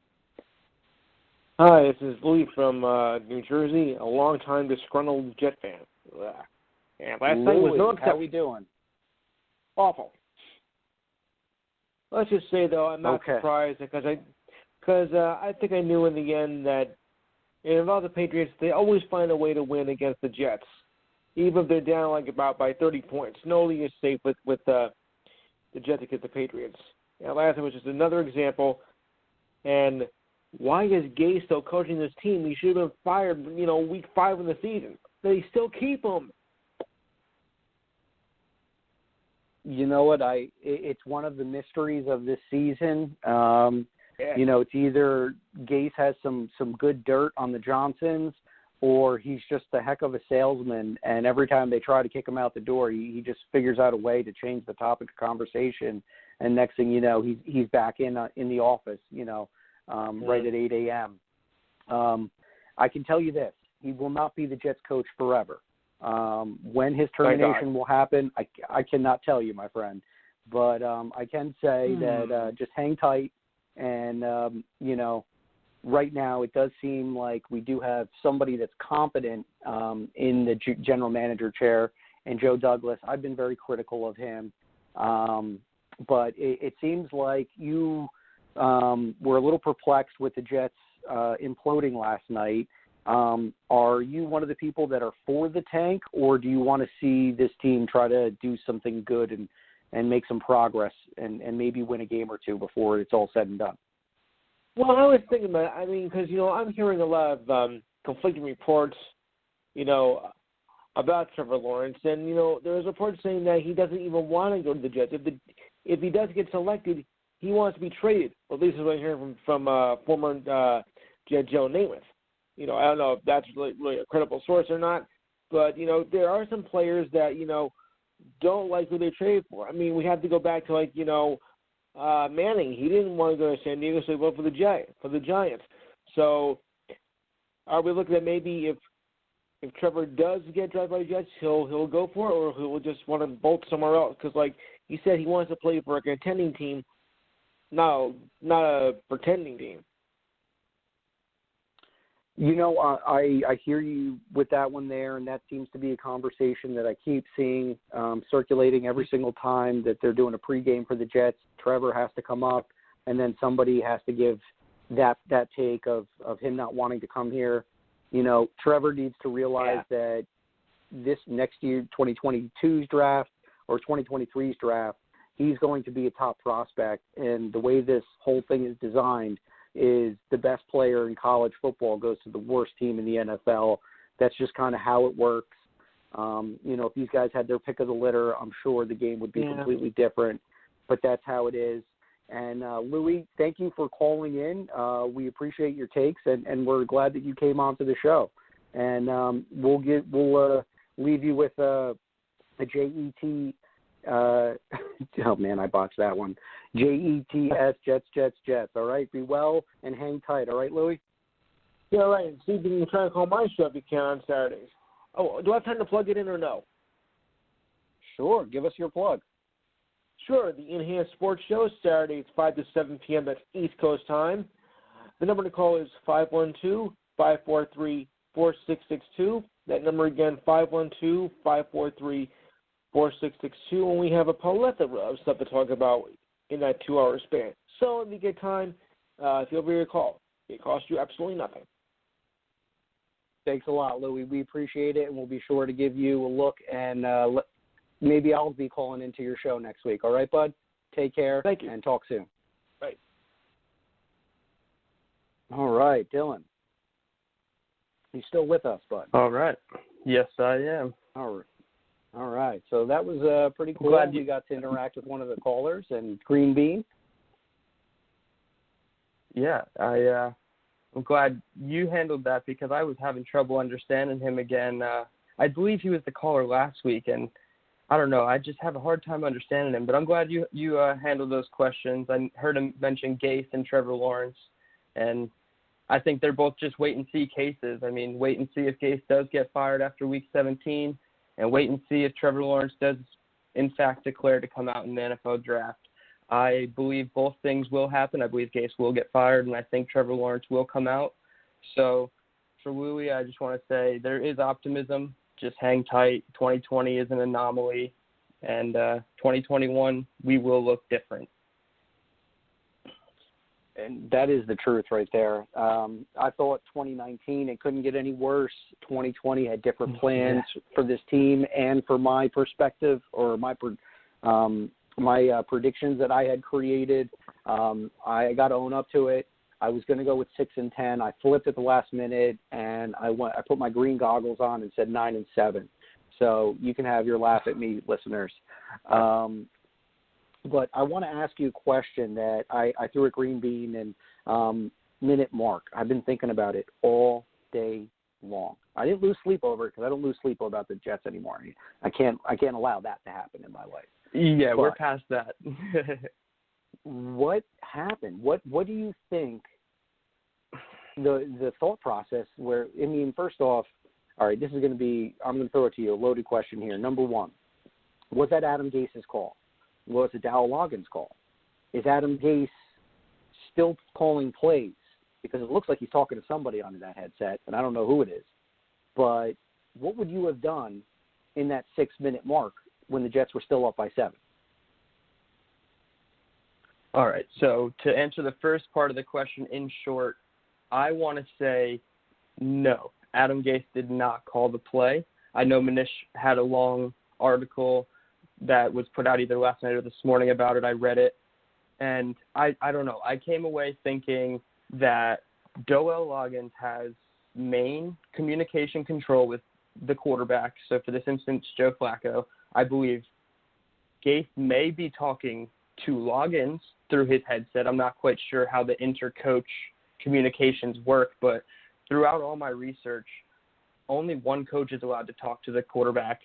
Hi, this is Louis from New Jersey, a longtime disgruntled Jet fan. And last night was no exception. How we doing? Awful. Let's just say, though, I'm not surprised because I think I knew in the end that about the Patriots, they always find a way to win against the Jets, even if they're down like about by 30 points. No league is safe with the Jets against the Patriots. And last night was just another example. And why is Gay still coaching this team? He should have been fired, week 5 in the season. They still keep him. You know what? It's one of the mysteries of this season. It's either Gase has some good dirt on the Johnsons, or he's just a heck of a salesman. And every time they try to kick him out the door, he just figures out a way to change the topic of conversation. And next thing you know, he's back in the office. Right at 8 a.m. I can tell you this: he will not be the Jets coach forever. When his termination will happen, I cannot tell you, my friend. But I can say that just hang tight. And, right now it does seem like we do have somebody that's competent in the general manager chair, and Joe Douglas. I've been very critical of him. But it seems like you were a little perplexed with the Jets imploding last night. Are you one of the people that are for the tank, or do you want to see this team try to do something good and make some progress and maybe win a game or two before it's all said and done? Well, I was thinking about it. I mean, because, I'm hearing a lot of conflicting reports, about Trevor Lawrence. And, there's reports saying that he doesn't even want to go to the Jets. If he does get selected, he wants to be traded. Or at least that's what I'm hearing from former Jet Joe Namath. I don't know if that's really a credible source or not, but, there are some players that, don't like who they trade for. I mean, we have to go back to, Manning. He didn't want to go to San Diego, so he went for the Giants. So are we looking at maybe if Trevor does get drafted by the Jets, he'll go for it, or he'll just want to bolt somewhere else? Because, like he said, he wants to play for a contending team, not a pretending team. I hear you with that one there, and that seems to be a conversation that I keep seeing circulating every single time that they're doing a pregame for the Jets. Trevor has to come up, and then somebody has to give that take of him not wanting to come here. Trevor needs to realize that this next year, 2022's draft or 2023's draft, he's going to be a top prospect, and the way this whole thing is designed is the best player in college football goes to the worst team in the NFL. That's just kind of how it works. If these guys had their pick of the litter, I'm sure the game would be completely different, but that's how it is. And Louis, thank you for calling in. We appreciate your takes, and we're glad that you came on to the show. And we'll leave you with a JET. Oh man, I botched that one. JETS, Jets. All right, be well and hang tight. All right, Louis. Yeah, all right. See if you can try to call my show if you can on Saturdays. Oh, do I have time to plug it in or no? Sure, give us your plug. Sure, the Enhanced Sports Show, Saturday, it's 5 to 7 p.m. That's East Coast time. The number to call is 512-543-4662. That number again, 512-543-4662. And we have a plethora of stuff to talk about in that 2-hour span. So if you get time, feel free to call. It costs you absolutely nothing. Thanks a lot, Louis. We appreciate it, and we'll be sure to give you a look, and maybe I'll be calling into your show next week. All right, bud? Take care. Thank you. And talk soon. Right. All right, Dylan. You still with us, bud? All right. Yes, I am. All right. So that was pretty cool. Glad you got to interact with one of the callers and GreenBean. Yeah, I'm glad you handled that because I was having trouble understanding him again. I believe he was the caller last week, and I don't know. I just have a hard time understanding him. But I'm glad you handled those questions. I heard him mention Gase and Trevor Lawrence, and I think they're both just wait-and-see cases. I mean, wait and see if Gase does get fired after Week 17, and wait and see if Trevor Lawrence does, in fact, declare to come out in the NFL draft. I believe both things will happen. I believe Gase will get fired, and I think Trevor Lawrence will come out. So for Louie, I just want to say there is optimism. Just hang tight. 2020 is an anomaly, and 2021, we will look different. And that is the truth right there. I thought 2019, it couldn't get any worse. 2020 had different plans for this team and for my perspective or my predictions that I had created. I got to own up to it. I was going to go with 6-10. I flipped at the last minute, and I put my green goggles on and said 9-7. So you can have your laugh at me, listeners. But I want to ask you a question that I threw at GreenBean and minute mark. I've been thinking about it all day long. I didn't lose sleep over it because I don't lose sleep about the Jets anymore. I can't allow that to happen in my life. Yeah, we're past that. What happened? What do you think the thought process where, I mean, first off, all right, this is going to be, I'm going to throw it to you, a loaded question here. Number one, was that Adam Gase's call? Was it Dowell Loggins' call? Is Adam Gase still calling plays? Because it looks like he's talking to somebody on that headset, and I don't know who it is. But what would you have done in that 6-minute mark when the Jets were still up by 7? All right, so to answer the first part of the question in short, I want to say no. Adam Gase did not call the play. I know Manish had a long article that was put out either last night or this morning about it. I read it, and I don't know. I came away thinking that Dowell Loggins has main communication control with the quarterback. So for this instance, Joe Flacco, I believe Gase may be talking to Loggins through his headset. I'm not quite sure how the inter-coach communications work, but throughout all my research, only one coach is allowed to talk to the quarterback.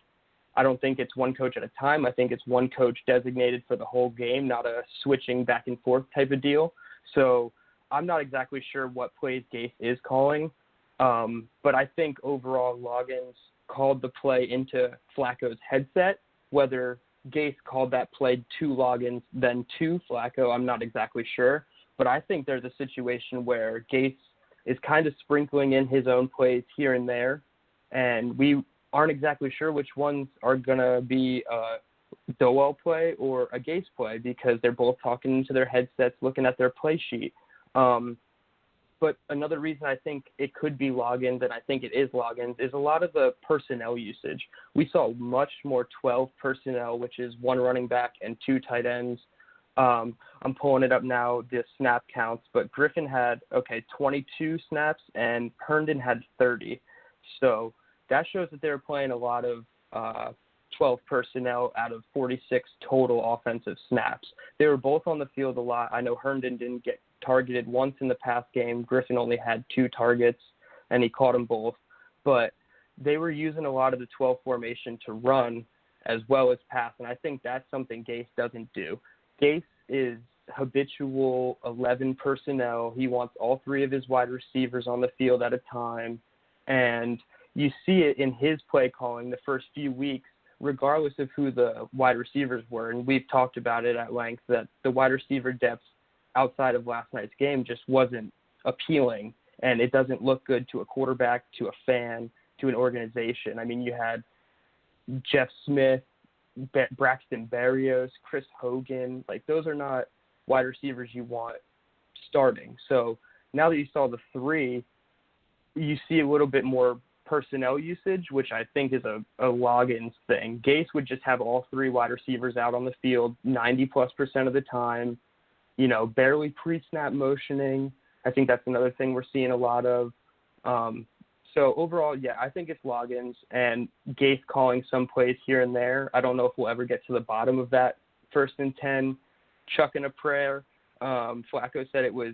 I don't think it's one coach at a time. I think it's one coach designated for the whole game, not a switching back and forth type of deal. So I'm not exactly sure what plays Gase is calling, but I think overall Loggins called the play into Flacco's headset. Whether Gase called that play to Loggins then to Flacco, I'm not exactly sure. But I think there's a situation where Gase is kind of sprinkling in his own plays here and there, and we aren't exactly sure which ones are going to be a Dowell play or a Gase play because they're both talking into their headsets, looking at their play sheet. But another reason I think it could be Loggins, and I think it is Loggins, is a lot of the personnel usage. We saw much more 12 personnel, which is 1 running back and 2 tight ends. I'm pulling it up now, the snap counts, but Griffin had, 22 snaps, and Herndon had 30. So that shows that they were playing a lot of 12 personnel out of 46 total offensive snaps. They were both on the field a lot. I know Herndon didn't get targeted once in the past game. Griffin only had 2 targets, and he caught them both. But they were using a lot of the 12 formation to run as well as pass, and I think that's something Gase doesn't do. Gase is habitual 11 personnel. He wants all 3 of his wide receivers on the field at a time, and you see it in his play calling the first few weeks, regardless of who the wide receivers were. And we've talked about it at length that the wide receiver depth outside of last night's game just wasn't appealing, and it doesn't look good to a quarterback, to a fan, to an organization. I mean, you had Jeff Smith, Braxton Berrios, Chris Hogan. Like, those are not wide receivers you want starting. So now that you saw the 3, you see a little bit more personnel usage, which I think is a Loggins thing. Gase would just have all 3 wide receivers out on the field 90+% of the time, barely pre-snap motioning. I think that's another thing we're seeing a lot of. So overall, yeah, I think it's Loggins and Gase calling some plays here and there. I don't know if we'll ever get to the bottom of that 1st and 10, chucking a prayer. Flacco said it was,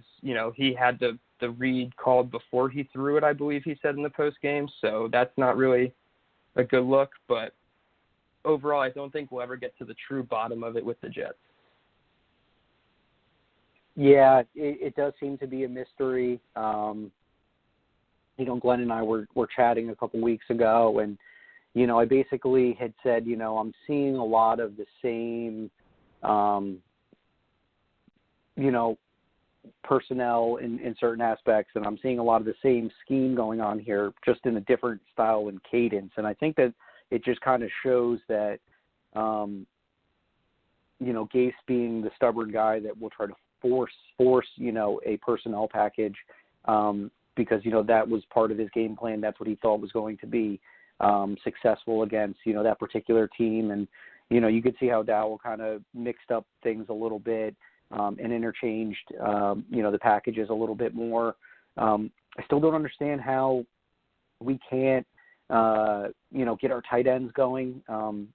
he had the read called before he threw it, I believe he said in the post game. So that's not really a good look. But overall, I don't think we'll ever get to the true bottom of it with the Jets. Yeah, it does seem to be a mystery. Glenn and I were chatting a couple weeks ago, and, I basically had said, I'm seeing a lot of the same, personnel in certain aspects, and I'm seeing a lot of the same scheme going on here, just in a different style and cadence. And I think that it just kind of shows that, Gase being the stubborn guy that will try to force, a personnel package, because, that was part of his game plan. That's what he thought was going to be successful against, that particular team. And, you could see how Dowell kind of mixed up things a little bit and interchanged, the packages a little bit more. I still don't understand how we can't, get our tight ends going.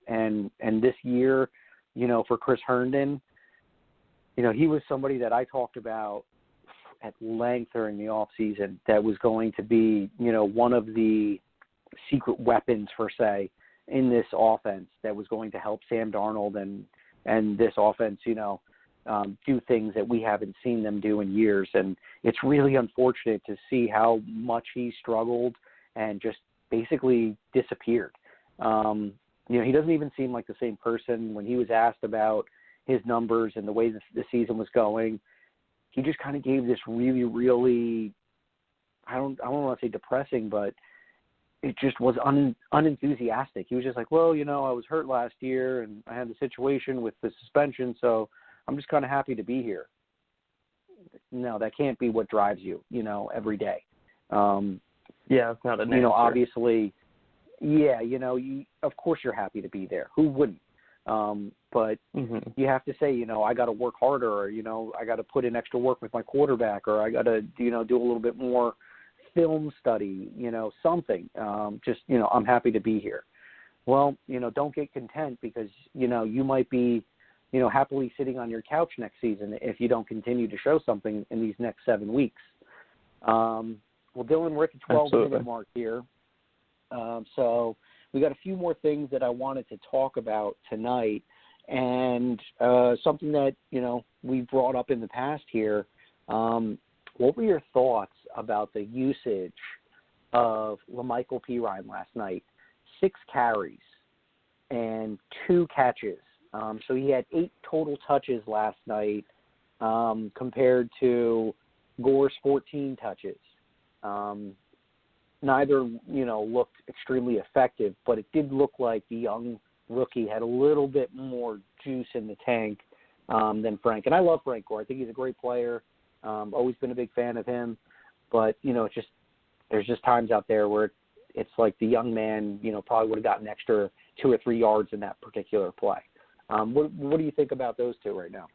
And this year, for Chris Herndon, he was somebody that I talked about at length during the offseason that was going to be, one of the secret weapons, per se, in this offense that was going to help Sam Darnold and this offense, do things that we haven't seen them do in years. And it's really unfortunate to see how much he struggled and just basically disappeared. He doesn't even seem like the same person. When he was asked about his numbers and the way the season was going, he just kind of gave this really, really, I don't want to say depressing, but it just was unenthusiastic. He was just like, well, I was hurt last year and I had the situation with the suspension, so I'm just kind of happy to be here. No, that can't be what drives you, every day. Yeah, it's not an answer. Obviously, yeah, of course you're happy to be there. Who wouldn't? But you have to say, I got to work harder, or, I got to put in extra work with my quarterback, or I got to, do a little bit more film study, something. I'm happy to be here. Well, don't get content because, you might be, happily sitting on your couch next season if you don't continue to show something in these next 7 weeks. Well, Dylan, we're at the 12-minute mark here. So we got a few more things that I wanted to talk about tonight, and something that, we've brought up in the past here. What were your thoughts about the usage of LaMichael Pirine last night? 6 carries and 2 catches. So he had 8 total touches last night compared to Gore's 14 touches. Neither, looked extremely effective, but it did look like the young rookie had a little bit more juice in the tank than Frank. And I love Frank Gore. I think he's a great player. Always been a big fan of him. But, there's just times out there where it's like the young man, probably would have gotten extra 2 or 3 yards in that particular play. What do you think about those two right now?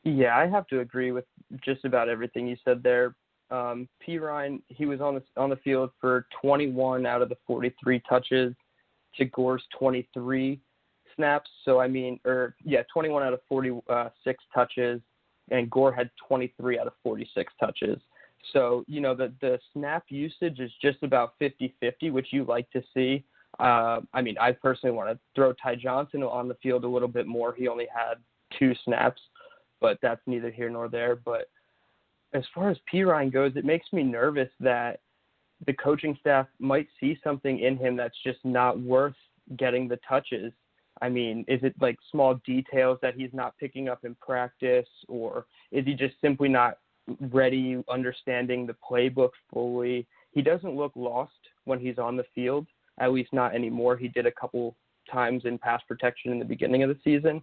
Yeah, I have to agree with just about everything you said there. Pirine, he was on the field for 21 out of the 43 touches to Gore's 23 snaps. So 21 out of 46 touches, and Gore had 23 out of 46 touches. So the snap usage is just about 50-50, which you like to see. I personally want to throw Ty Johnson on the field a little bit more. He only had 2 snaps, but that's neither here nor there. But as far as Pirine goes, it makes me nervous that the coaching staff might see something in him that's just not worth getting the touches. Is it like small details that he's not picking up in practice, or is he just simply not ready, understanding the playbook fully? He doesn't look lost when he's on the field, at least not anymore. He did a couple times in pass protection in the beginning of the season.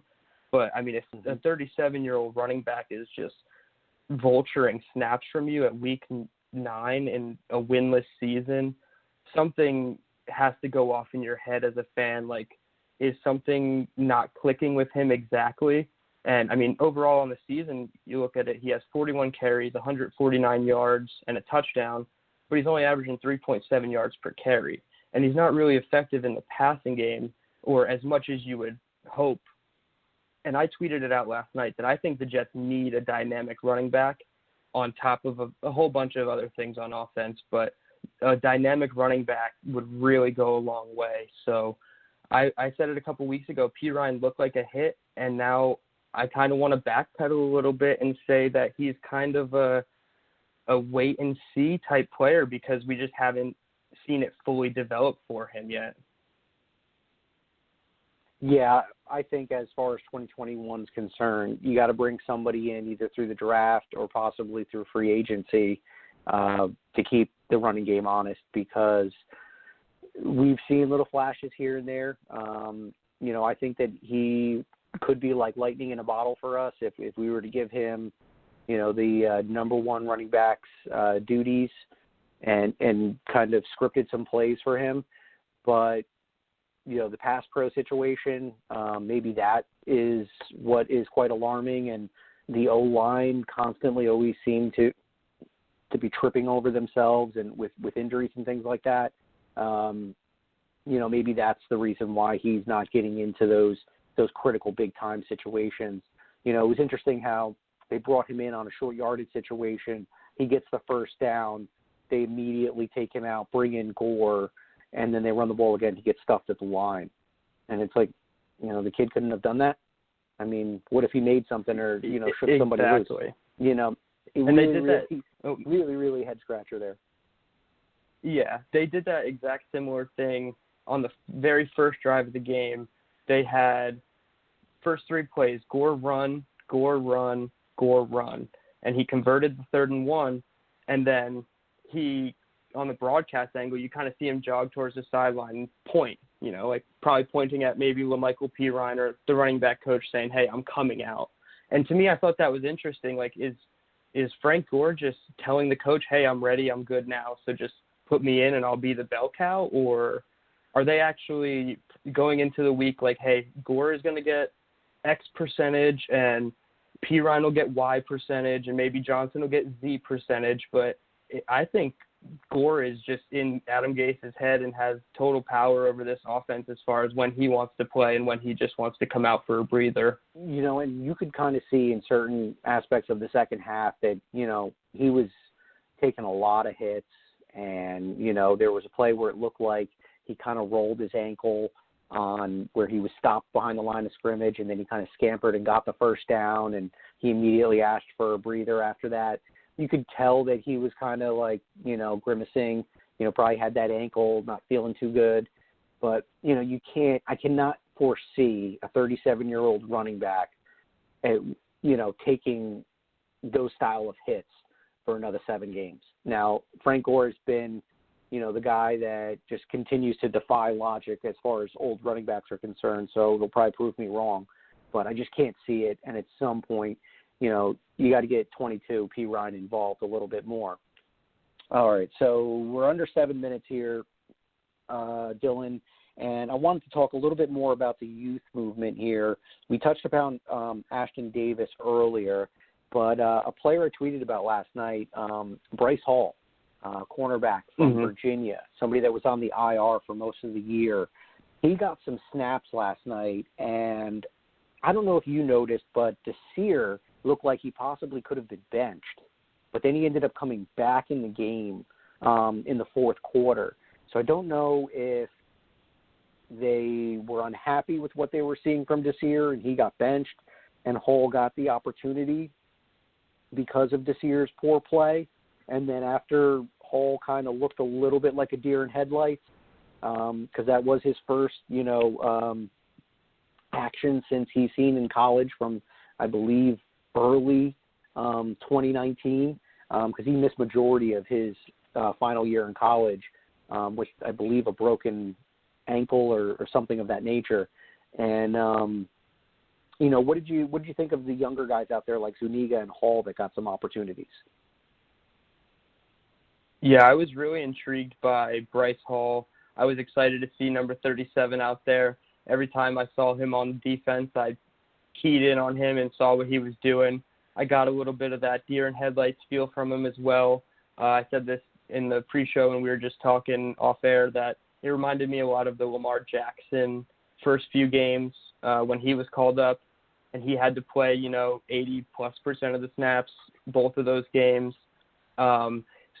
But, if a 37-year-old running back is just vulturing snaps from you at week 9 in a winless season, something has to go off in your head as a fan. Like, is something not clicking with him exactly? And, overall on the season, you look at it, he has 41 carries, 149 yards, and a touchdown, but he's only averaging 3.7 yards per carry. And he's not really effective in the passing game, or as much as you would hope. And I tweeted it out last night that I think the Jets need a dynamic running back on top of a whole bunch of other things on offense, but a dynamic running back would really go a long way. So I said it a couple weeks ago, P. Ryan looked like a hit, and now I kind of want to backpedal a little bit and say that he's kind of a wait-and-see type player because we just haven't seen it fully develop for him yet. Yeah, I think as far as 2021 is concerned, you got to bring somebody in either through the draft or possibly through free agency to keep the running game honest, because we've seen little flashes here and there. I think that he could be like lightning in a bottle for us if we were to give him, the number one running back's duties and kind of scripted some plays for him. But the pass pro situation, maybe that is what is quite alarming, and the O-line constantly always seem to be tripping over themselves and with injuries and things like that. Maybe that's the reason why he's not getting into those critical big time situations. It was interesting how they brought him in on a short yardage situation. He gets the first down. They immediately take him out, bring in Gore, and then they run the ball again. He gets stuffed at the line. And it's like, the kid couldn't have done that. I mean, what if he made something or, shook somebody loose? And really, they did that. Really, really head scratcher there. Yeah, they did that exact similar thing on the very first drive of the game. They had first three plays, Gore run, Gore run, Gore run. And he converted the 3rd and 1, and then he, on the broadcast angle, you kind of see him jog towards the sideline and point, probably pointing at maybe LaMichael P. Ryan or the running back coach saying, hey, I'm coming out. And to me, I thought that was interesting. Like, is Frank Gore just telling the coach, hey, I'm ready, I'm good now, so just put me in and I'll be the bell cow? Or are they actually going into the week like, hey, Gore is going to get X percentage and P. Ryan will get Y percentage and maybe Johnson will get Z percentage? But I think Gore is just in Adam Gase's head and has total power over this offense as far as when he wants to play and when he just wants to come out for a breather. And you could kind of see in certain aspects of the second half that, he was taking a lot of hits, and, there was a play where it looked like he kind of rolled his ankle on where he was stopped behind the line of scrimmage, and then he kind of scampered and got the first down, and he immediately asked for a breather after that. You could tell that he was kind of like, grimacing, probably had that ankle, not feeling too good. But, I cannot foresee a 37-year-old running back, taking those style of hits for another 7 games. Now, Frank Gore has been, the guy that just continues to defy logic as far as old running backs are concerned, so they'll probably prove me wrong. But I just can't see it, and at some point, you got to get 22 P. Ryan involved a little bit more. All right, so we're under 7 minutes here, Dylan, and I wanted to talk a little bit more about the youth movement here. We touched upon Ashton Davis earlier, but a player I tweeted about last night, Bryce Hall, cornerback from Virginia, somebody that was on the IR for most of the year. He got some snaps last night, and I don't know if you noticed, but Desir looked like he possibly could have been benched, but then he ended up coming back in the game in the fourth quarter. So I don't know if they were unhappy with what they were seeing from Desir and he got benched, and Hall got the opportunity because of Desir's poor play. And then after Hall kind of looked a little bit like a deer in headlights, because that was his first, action since he's seen in college from, I believe, early 2019, because he missed majority of his final year in college with, I believe, a broken ankle or something of that nature. And what did you think of the younger guys out there like Zuniga and Hall that got some opportunities? Yeah, I was really intrigued by Bryce Hall. I was excited to see number 37 out there. Every time I saw him on defense, I keyed in on him and saw what he was doing. I got a little bit of that deer in headlights feel from him as well. I said this in the pre-show and we were just talking off air that it reminded me a lot of the Lamar Jackson first few games when he was called up and he had to play, 80+% of the snaps, both of those games.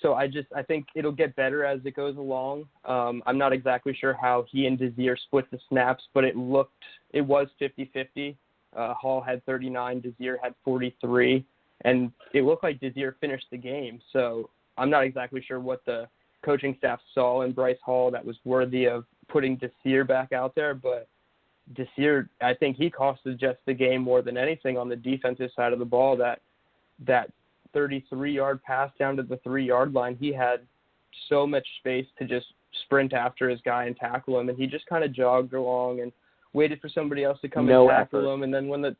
So I think it'll get better as it goes along. I'm not exactly sure how he and Desir split the snaps, but it was 50-50. Hall had 39, Desir had 43, and it looked like Desir finished the game. So I'm not exactly sure what the coaching staff saw in Bryce Hall that was worthy of putting Desir back out there, but Desir, I think he cost the Jets the game more than anything on the defensive side of the ball. That 33-yard pass down to the 3-yard line, he had so much space to just sprint after his guy and tackle him, and he just kind of jogged along and waited for somebody else to come and tackle him. And then when they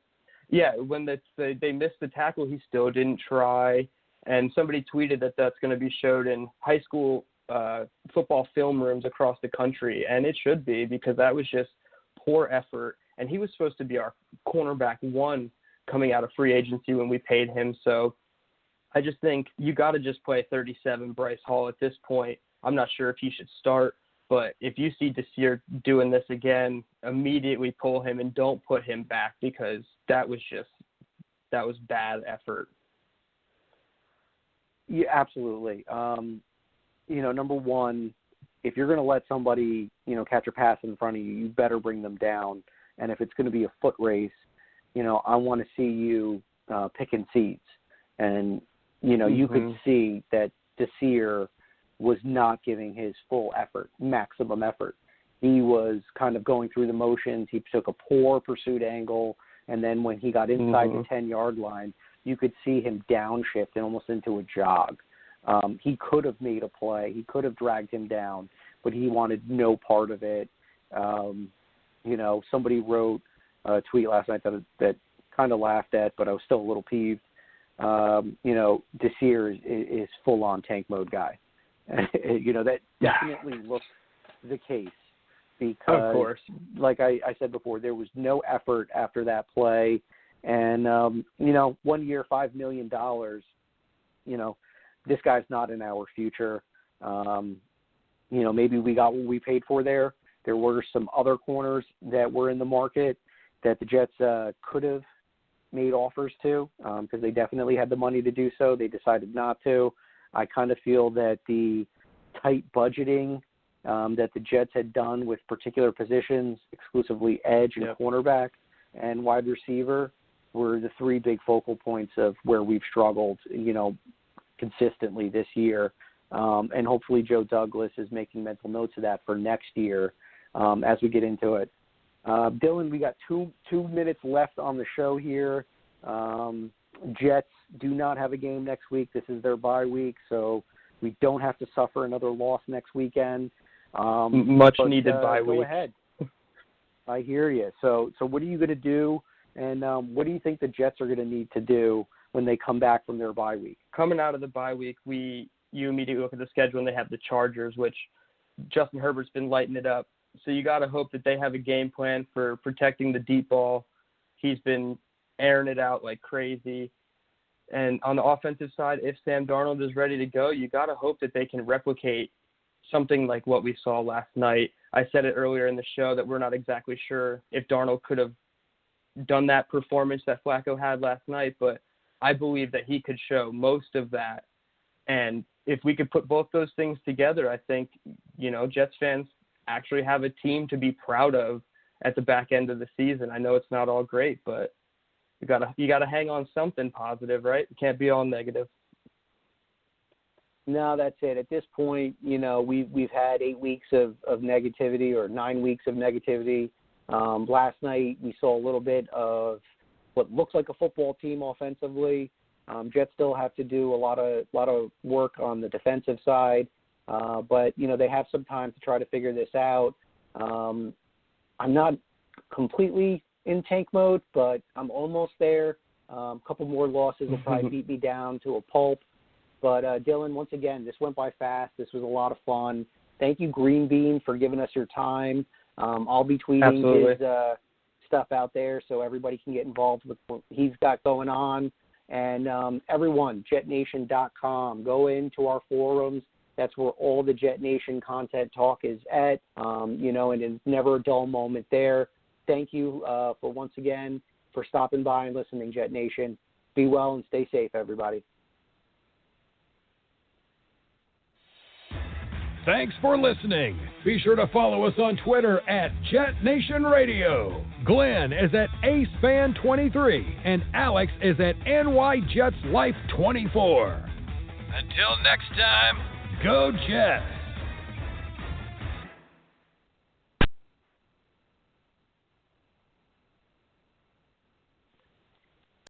missed the tackle, he still didn't try. And somebody tweeted that that's going to be showed in high school football film rooms across the country, and it should be, because that was just poor effort. And he was supposed to be our cornerback one coming out of free agency when we paid him. So I just think you got to just play 37 Bryce Hall at this point. I'm not sure if he should start, but if you see Desir doing this again, immediately pull him and don't put him back, because that was bad effort. Yeah, absolutely. Number one, if you're going to let somebody, catch a pass in front of you, you better bring them down. And if it's going to be a foot race, I want to see you picking seeds. And, you could see that Desir was not giving his full effort, maximum effort. He was kind of going through the motions. He took a poor pursuit angle, and then when he got inside the 10-yard line, you could see him downshift and almost into a jog. He could have made a play. He could have dragged him down, but he wanted no part of it. Somebody wrote a tweet last night that kind of laughed at, but I was still a little peeved. Desir is full-on tank mode guy. That definitely looks the case, because, of course, like I said before, there was no effort after that play. And, 1 year, $5 million, this guy's not in our future. Maybe we got what we paid for there. There were some other corners that were in the market that the Jets could have made offers to, because they definitely had the money to do so. They decided not to. I kind of feel that the tight budgeting that the Jets had done with particular positions, exclusively edge and cornerback and wide receiver, were the three big focal points of where we've struggled, consistently this year. And hopefully Joe Douglas is making mental notes of that for next year as we get into it. Dylan, we got two minutes left on the show here. Jets do not have a game next week. This is their bye week, so we don't have to suffer another loss next weekend. Much needed bye week. Go ahead. I hear you. So what are you going to do, and what do you think the Jets are going to need to do when they come back from their bye week? Coming out of the bye week, you immediately look at the schedule, and they have the Chargers, which Justin Herbert's been lighting it up. So you got to hope that they have a game plan for protecting the deep ball. He's been airing it out like crazy. And on the offensive side, if Sam Darnold is ready to go, you got to hope that they can replicate something like what we saw last night. I said it earlier in the show that we're not exactly sure if Darnold could have done that performance that Flacco had last night, but I believe that he could show most of that. And if we could put both those things together, I think, Jets fans actually have a team to be proud of at the back end of the season. I know it's not all great, but you gotta hang on something positive, right? It can't be all negative. No, that's it. At this point, we've had 8 weeks of negativity, or 9 weeks of negativity. Last night we saw a little bit of what looks like a football team offensively. Jets still have to do a lot of work on the defensive side, but they have some time to try to figure this out. I'm not completely in tank mode, but I'm almost there. A couple more losses will probably beat me down to a pulp. But Dylan, once again, this went by fast. This was a lot of fun. Thank you, GreenBean, for giving us your time. I'll be tweeting his stuff out there so everybody can get involved with what he's got going on. And everyone, JetNation.com, go into our forums. That's where all the JetNation content talk is at, and it's never a dull moment there. Thank you for once again for stopping by and listening, JetNation. Be well and stay safe, everybody. Thanks for listening. Be sure to follow us on Twitter at JetNation Radio. Glenn is at AceFan23 and Alex is at NYJetsLife24. Until next time, go Jets!